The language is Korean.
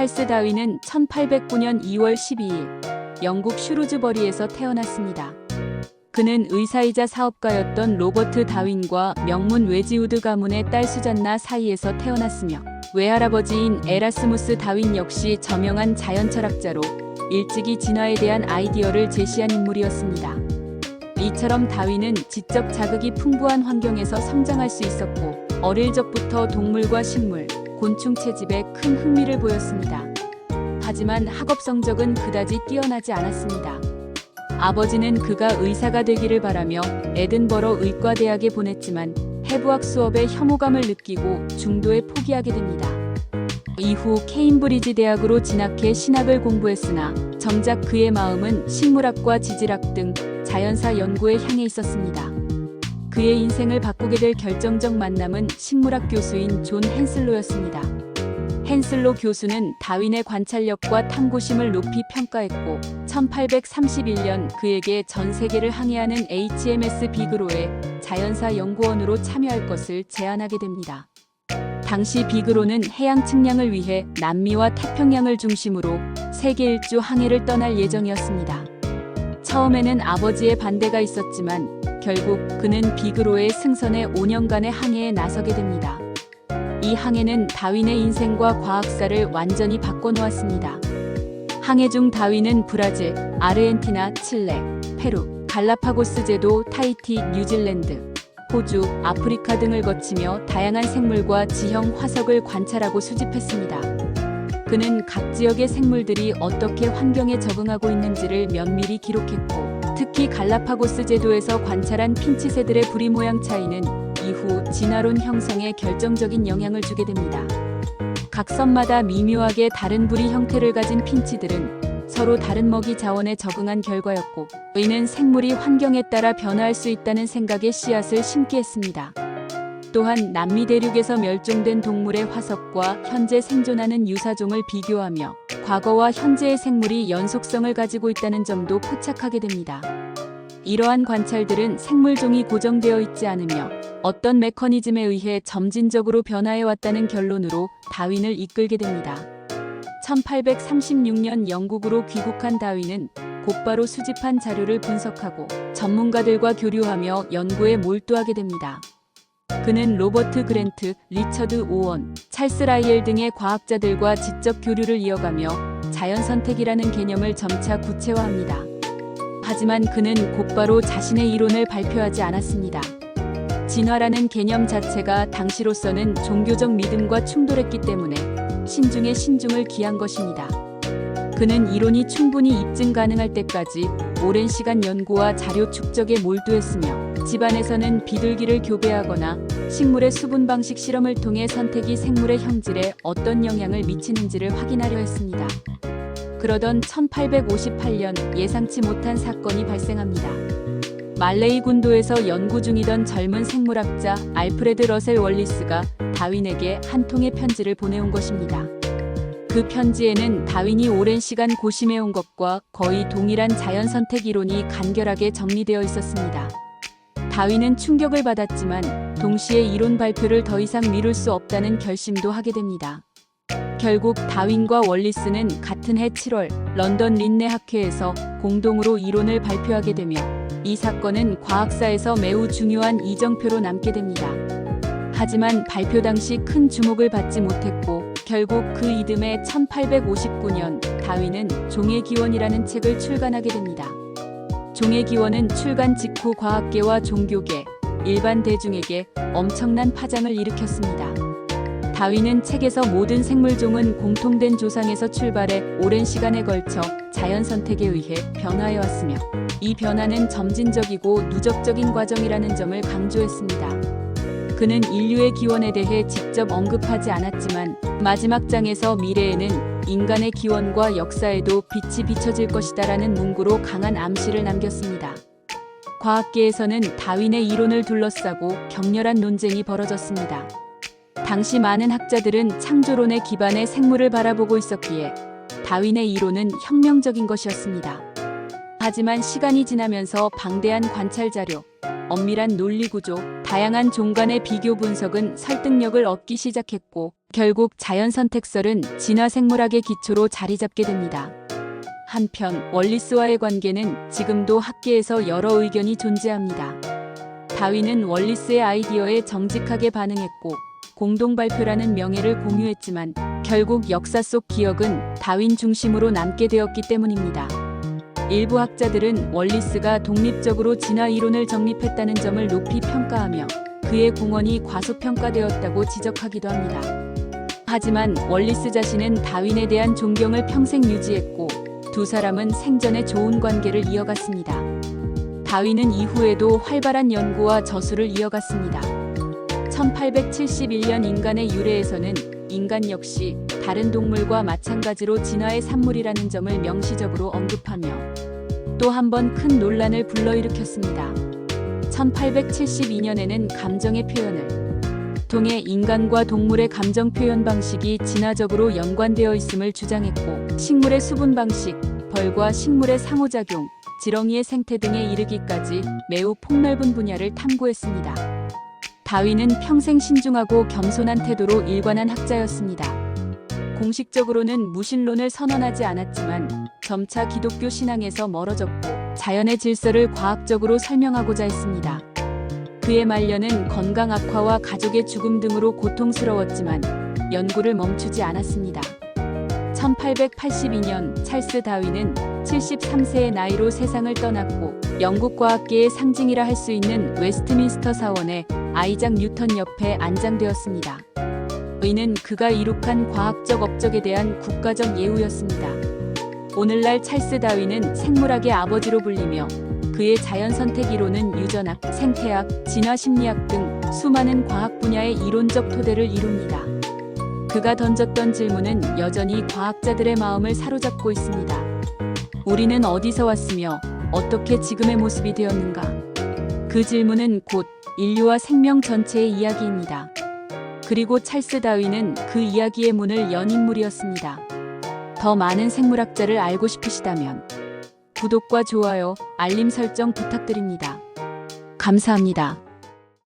찰스 다윈은 1809년 2월 12일 영국 슈루즈버리에서 태어났습니다. 그는 의사이자 사업가였던 로버트 다윈과 명문 웨지우드 가문의 딸 수잔나 사이에서 태어났으며 외할아버지인 에라스무스 다윈 역시 저명한 자연철학자로 일찍이 진화에 대한 아이디어를 제시한 인물이었습니다. 이처럼 다윈은 지적 자극이 풍부한 환경에서 성장할 수 있었고 어릴 적부터 동물과 식물, 곤충 채집에 큰 흥미를 보였습니다. 하지만 학업 성적은 그다지 뛰어나지 않았습니다. 아버지는 그가 의사가 되기를 바라며 에든버러 의과대학에 보냈지만 해부학 수업에 혐오감을 느끼고 중도에 포기하게 됩니다. 이후 케임브리지 대학으로 진학해 신학을 공부했으나 정작 그의 마음은 식물학과 지질학 등 자연사 연구에 향해 있었습니다. 그의 인생을 바꾸게 될 결정적 만남은 식물학 교수인 존 헨슬로였습니다. 헨슬로 교수는 다윈의 관찰력과 탐구심을 높이 평가했고 1831년 그에게 전 세계를 항해하는 HMS 비그로의 자연사 연구원으로 참여할 것을 제안하게 됩니다. 당시 비그로는 해양 측량을 위해 남미와 태평양을 중심으로 세계 일주 항해를 떠날 예정이었습니다. 처음에는 아버지의 반대가 있었지만 결국 그는 비그로의 승선에 5년간의 항해에 나서게 됩니다. 이 항해는 다윈의 인생과 과학사를 완전히 바꿔놓았습니다. 항해 중 다윈은 브라질, 아르헨티나, 칠레, 페루, 갈라파고스 제도, 타히티, 뉴질랜드, 호주, 아프리카 등을 거치며 다양한 생물과 지형 화석을 관찰하고 수집했습니다. 그는 각 지역의 생물들이 어떻게 환경에 적응하고 있는지를 면밀히 기록했고 특히 갈라파고스 제도에서 관찰한 핀치새들의 부리 모양 차이는 이후 진화론 형성에 결정적인 영향을 주게 됩니다. 각 섬마다 미묘하게 다른 부리 형태를 가진 핀치들은 서로 다른 먹이 자원에 적응한 결과였고 이는 생물이 환경에 따라 변화할 수 있다는 생각에 씨앗을 심게 했습니다. 또한 남미 대륙에서 멸종된 동물의 화석과 현재 생존하는 유사종을 비교하며 과거와 현재의 생물이 연속성을 가지고 있다는 점도 포착하게 됩니다. 이러한 관찰들은 생물종이 고정되어 있지 않으며 어떤 메커니즘에 의해 점진적으로 변화해왔다는 결론으로 다윈을 이끌게 됩니다. 1836년 영국으로 귀국한 다윈은 곧바로 수집한 자료를 분석하고 전문가들과 교류하며 연구에 몰두하게 됩니다. 그는 로버트 그랜트, 리처드 오원, 찰스 라이엘 등의 과학자들과 지적 교류를 이어가며 자연선택이라는 개념을 점차 구체화합니다. 하지만 그는 곧바로 자신의 이론을 발표하지 않았습니다. 진화라는 개념 자체가 당시로서는 종교적 믿음과 충돌했기 때문에 신중에 신중을 기한 것입니다. 그는 이론이 충분히 입증 가능할 때까지 오랜 시간 연구와 자료 축적에 몰두했으며 집안에서는 비둘기를 교배하거나 식물의 수분 방식 실험을 통해 선택이 생물의 형질에 어떤 영향을 미치는지를 확인하려 했습니다. 그러던 1858년 예상치 못한 사건이 발생합니다. 말레이 군도에서 연구 중이던 젊은 생물학자 알프레드 러셀 월리스가 다윈에게 한 통의 편지를 보내온 것입니다. 그 편지에는 다윈이 오랜 시간 고심해온 것과 거의 동일한 자연선택 이론이 간결하게 정리되어 있었습니다. 다윈은 충격을 받았지만 동시에 이론 발표를 더 이상 미룰 수 없다는 결심도 하게 됩니다. 결국 다윈과 월리스는 같은 해 7월 런던 린네 학회에서 공동으로 이론을 발표하게 되며 이 사건은 과학사에서 매우 중요한 이정표로 남게 됩니다. 하지만 발표 당시 큰 주목을 받지 못했고 결국 그 이듬해 1859년 다윈은 종의 기원이라는 책을 출간하게 됩니다. 종의 기원은 출간 직후 과학계와 종교계, 일반 대중에게 엄청난 파장을 일으켰습니다. 다윈은 책에서 모든 생물종은 공통된 조상에서 출발해 오랜 시간에 걸쳐 자연선택에 의해 변화해왔으며 이 변화는 점진적이고 누적적인 과정이라는 점을 강조했습니다. 그는 인류의 기원에 대해 직접 언급하지 않았지만 마지막 장에서 미래에는 인간의 기원과 역사에도 빛이 비춰질 것이다라는 문구로 강한 암시를 남겼습니다. 과학계에서는 다윈의 이론을 둘러싸고 격렬한 논쟁이 벌어졌습니다. 당시 많은 학자들은 창조론에 기반해 생물을 바라보고 있었기에 다윈의 이론은 혁명적인 것이었습니다. 하지만 시간이 지나면서 방대한 관찰 자료, 엄밀한 논리 구조, 다양한 종 간의 비교 분석은 설득력을 얻기 시작했고 결국 자연선택설은 진화생물학의 기초로 자리 잡게 됩니다. 한편 월리스와의 관계는 지금도 학계에서 여러 의견이 존재합니다. 다윈은 월리스의 아이디어에 정직하게 반응했고 공동 발표라는 명예를 공유했지만 결국 역사 속 기억은 다윈 중심으로 남게 되었기 때문입니다. 일부 학자들은 월리스가 독립적으로 진화 이론을 정립했다는 점을 높이 평가하며 그의 공헌이 과소평가되었다고 지적하기도 합니다. 하지만 월리스 자신은 다윈에 대한 존경을 평생 유지했고 두 사람은 생전에 좋은 관계를 이어갔습니다. 다윈은 이후에도 활발한 연구와 저술을 이어갔습니다. 1871년 인간의 유래에서는 인간 역시 다른 동물과 마찬가지로 진화의 산물이라는 점을 명시적으로 언급하며 또 한 번 큰 논란을 불러일으켰습니다. 1872년에는 감정의 표현을 통해 인간과 동물의 감정 표현 방식이 진화적으로 연관되어 있음을 주장했고 식물의 수분 방식, 벌과 식물의 상호작용, 지렁이의 생태 등에 이르기까지 매우 폭넓은 분야를 탐구했습니다. 다윈은 평생 신중하고 겸손한 태도로 일관한 학자였습니다. 공식적으로는 무신론을 선언하지 않았지만 점차 기독교 신앙에서 멀어졌고 자연의 질서를 과학적으로 설명하고자 했습니다. 그의 말년은 건강 악화와 가족의 죽음 등으로 고통스러웠지만 연구를 멈추지 않았습니다. 1882년 찰스 다윈은 73세의 나이로 세상을 떠났고 영국 과학계의 상징이라 할 수 있는 웨스트민스터 사원에 아이작 뉴턴 옆에 안장되었습니다. 이는 그가 이룩한 과학적 업적에 대한 국가적 예우였습니다. 오늘날 찰스 다윈은 생물학의 아버지로 불리며 그의 자연선택 이론은 유전학, 생태학, 진화심리학 등 수많은 과학 분야의 이론적 토대를 이룹니다. 그가 던졌던 질문은 여전히 과학자들의 마음을 사로잡고 있습니다. 우리는 어디서 왔으며 어떻게 지금의 모습이 되었는가? 그 질문은 곧 인류와 생명 전체의 이야기입니다. 그리고 찰스 다윈은 그 이야기의 문을 연 인물이었습니다. 더 많은 생물학자를 알고 싶으시다면 구독과 좋아요, 알림 설정 부탁드립니다. 감사합니다.